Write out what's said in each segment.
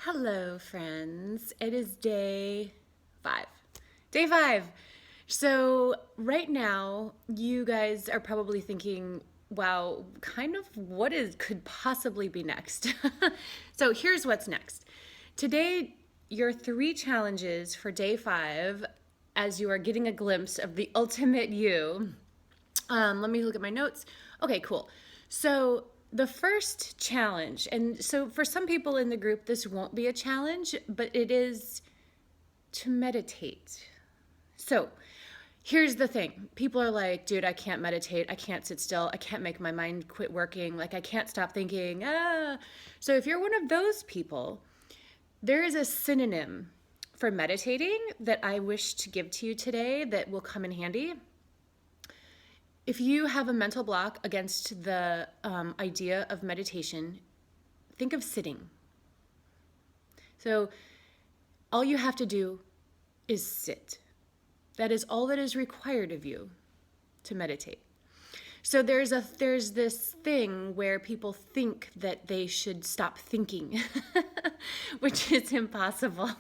Hello, friends. It is day five. Day five. So, right now, you guys are probably thinking, wow, kind of what is could possibly be next? So, here's what's next. Today, your three challenges for day five, as you are getting a glimpse of the ultimate you. Let me look at my notes. Okay, cool. So the first challenge, and so for some people in the group, this won't be a challenge, but it is to meditate. So here's the thing. People are like, dude, I can't meditate. I can't sit still. I can't make my mind quit working. Like, I can't stop thinking. Ah. So if you're one of those people, there is a synonym for meditating that I wish to give to you today that will come in handy. If you have a mental block against the idea of meditation, think of sitting. So all you have to do is sit. That is all that is required of you to meditate. So there's this thing where people think that they should stop thinking, which is impossible,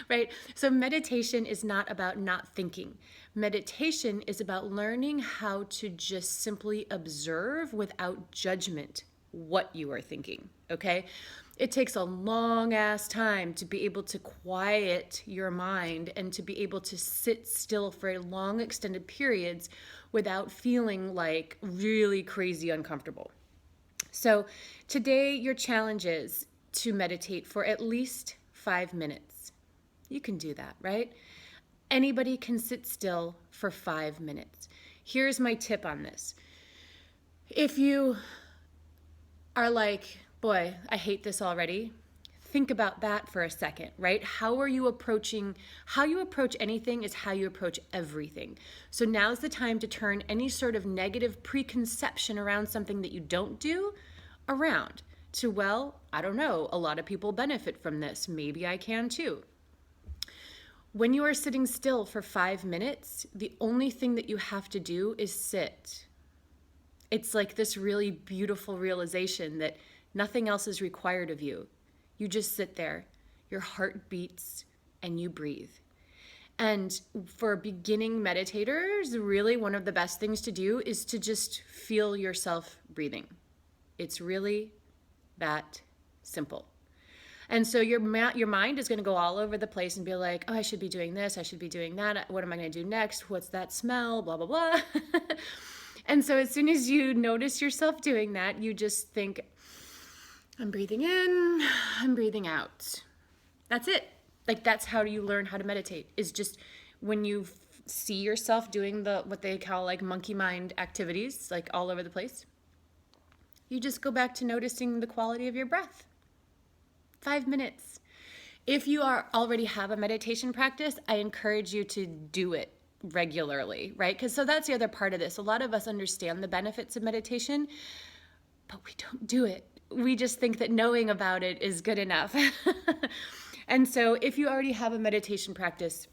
right? So meditation is not about not thinking. Meditation is about learning how to just simply observe without judgment what you are thinking, okay? It takes a long ass time to be able to quiet your mind and to be able to sit still for long extended periods without feeling like really crazy uncomfortable. So today your challenge is to meditate for at least 5 minutes. You can do that, right? Anybody can sit still for 5 minutes. Here's my tip on this. If you are like, boy, I hate this already, think about that for a second, right? How you approach anything is how you approach everything. So now's the time to turn any sort of negative preconception around something that you don't do around to, well, I don't know, a lot of people benefit from this. Maybe I can too. When you are sitting still for 5 minutes, the only thing that you have to do is sit. It's like this really beautiful realization that nothing else is required of you. You just sit there, your heart beats, and you breathe. And for beginning meditators, really one of the best things to do is to just feel yourself breathing. It's really that simple. And so your mind is going to go all over the place and be like, oh, I should be doing this, I should be doing that. What am I going to do next? What's that smell? Blah, blah, blah. And so as soon as you notice yourself doing that, you just think, I'm breathing in, I'm breathing out. That's it. Like, that's how you learn how to meditate, is just when you see yourself doing what they call like monkey mind activities, like all over the place, you just go back to noticing the quality of your breath. 5 minutes. If you already have a meditation practice, I encourage you to do it regularly, right? Because so that's the other part of this. A lot of us understand the benefits of meditation, but we don't do it. We just think that knowing about it is good enough. And so if you already have a meditation practice,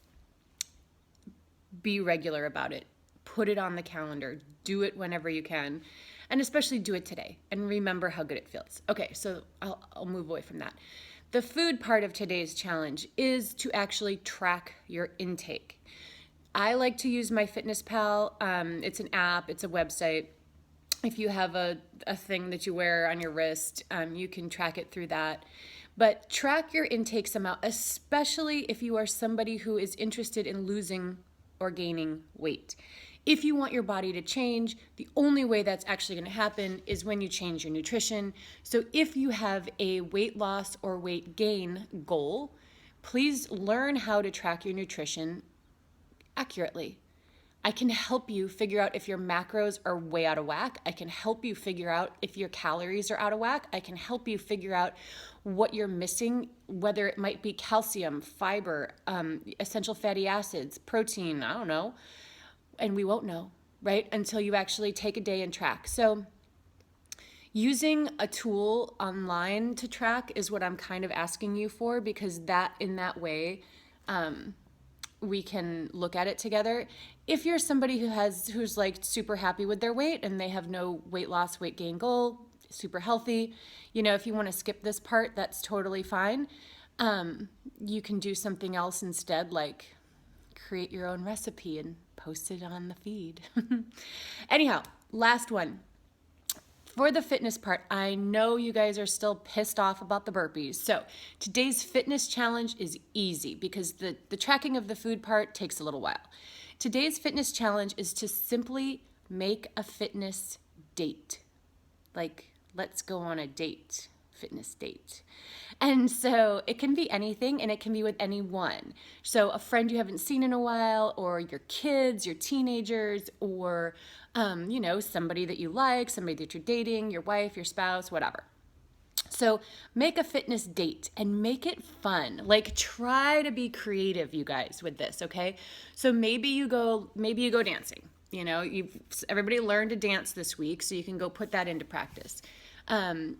be regular about it. Put it on the calendar. Do it whenever you can. And especially do it today. And remember how good it feels. Okay, so I'll move away from that. The food part of today's challenge is to actually track your intake. I like to use MyFitnessPal. It's an app. It's a website. If you have a thing that you wear on your wrist, you can track it through that. But track your intake somehow, especially if you are somebody who is interested in losing or gaining weight. If you want your body to change, the only way that's actually going to happen is when you change your nutrition. So if you have a weight loss or weight gain goal, please learn how to track your nutrition accurately. I can help you figure out if your macros are way out of whack. I can help you figure out if your calories are out of whack. I can help you figure out what you're missing, whether it might be calcium, fiber, essential fatty acids, protein, I don't know. And we won't know, right? Until you actually take a day and track. So using a tool online to track is what I'm kind of asking you for, because in that way, we can look at it together. If you're somebody who's like super happy with their weight and they have no weight loss, weight gain goal, super healthy. You know, if you want to skip this part, that's totally fine. You can do something else instead, like create your own recipe and post it on the feed. Anyhow, last one. For the fitness part, I know you guys are still pissed off about the burpees. So today's fitness challenge is easy because the tracking of the food part takes a little while. Today's fitness challenge is to simply make a fitness date. Like, let's go on a date, fitness date. And so it can be anything and it can be with anyone. So a friend you haven't seen in a while, or your kids, your teenagers, or you know, somebody that you like, somebody that you're dating, your wife, your spouse, whatever. So make a fitness date and make it fun. Like, try to be creative, you guys, with this, okay? So maybe you go dancing. You know, everybody learned to dance this week, so you can go put that into practice.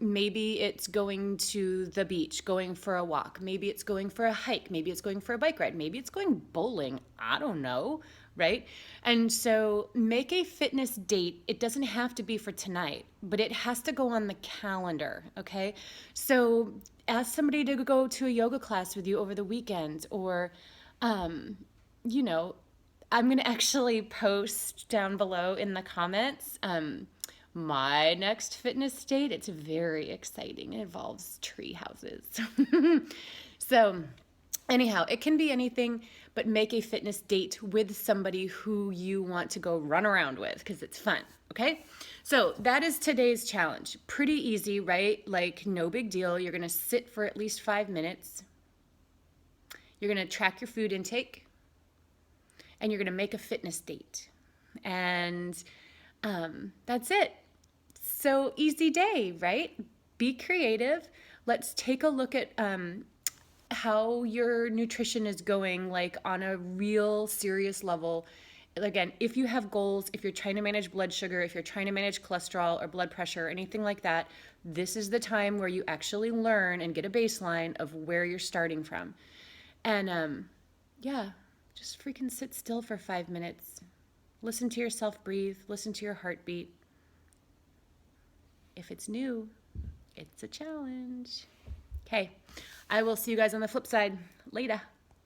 Maybe it's going to the beach, going for a walk. Maybe it's going for a hike. Maybe it's going for a bike ride. Maybe it's going bowling. I don't know, right? And so make a fitness date. It doesn't have to be for tonight, but it has to go on the calendar, okay? So ask somebody to go to a yoga class with you over the weekend, or, you know, I'm going to actually post down below in the comments my next fitness date. It's very exciting. It involves tree houses. So anyhow, it can be anything, but make a fitness date with somebody who you want to go run around with because it's fun, okay? So that is today's challenge. Pretty easy, right? Like, no big deal. You're going to sit for at least 5 minutes. You're going to track your food intake. And you're going to make a fitness date. And that's it. So easy day, right? Be creative. Let's take a look at how your nutrition is going, like on a real serious level. Again, if you have goals, if you're trying to manage blood sugar, if you're trying to manage cholesterol or blood pressure or anything like that, this is the time where you actually learn and get a baseline of where you're starting from. And yeah, just freaking sit still for 5 minutes. Listen to yourself breathe. Listen to your heartbeat. If it's new, it's a challenge. Okay, I will see you guys on the flip side. Later.